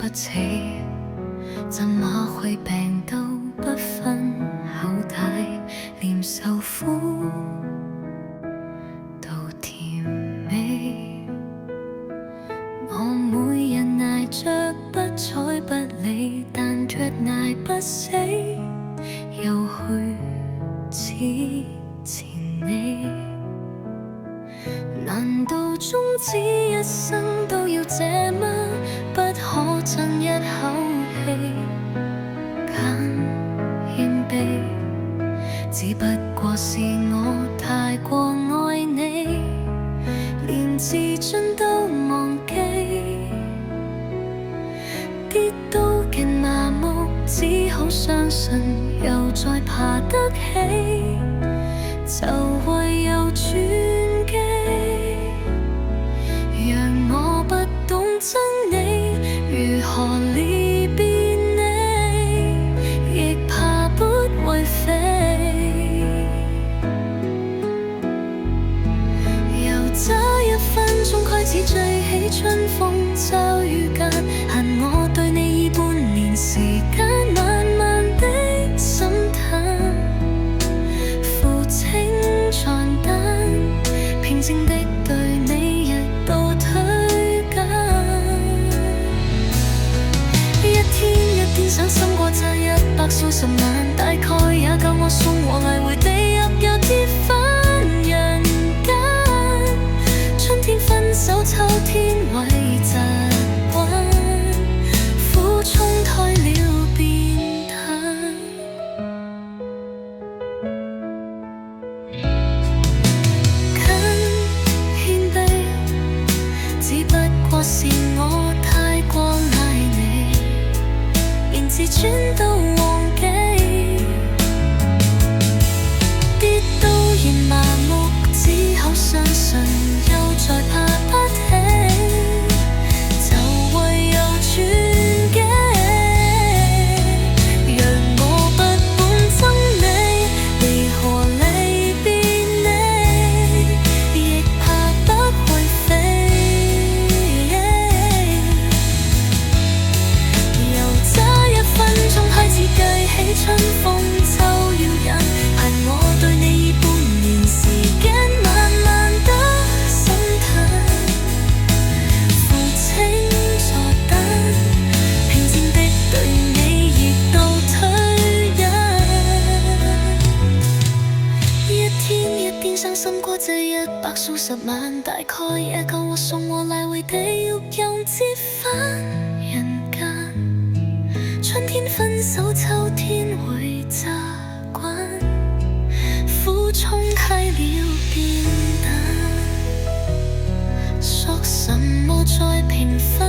不起，怎麼會病都不分好歹，連受苦都甜美。我每日捱着不睬不理，但卻捱不死，又去似前你。難道終此一生都要這麼不可爭一口氣？揀謙卑，只不過是我太過愛你，連自尊都忘記，跌到極麻木，只好相信又再爬得起，就唯有轉機。讓我不懂憎你，如何離別你，亦怕不會飛。由這一分鐘開始追起春風驟雨間，恨我對你已半年時間，慢慢的心淡，負清床單，平靜的對你亦都推減。一天一天傷心過這100數十萬，大概也夠我送和來回地獄又跌返人間。春天分手，秋天為習慣，苦衝開了變淡。謙卑，只不過是我太過愛你，連自尊都忘記，跌到仍麻木，只好相信又再爬不起，就唯有轉機。讓我不懂憎你，離何離別你，亦怕不會飛。由這一分鐘開始計起春風就要忍，盼我對你已半年時間，慢慢的心淡，負清坐單，平靜的對你亦都推忍。一天一天傷心過這100數十萬，大概也夠我送我來回地獄又折返人間。春天分手，秋天會習慣，苦衝開了變淡，說什麼再平凡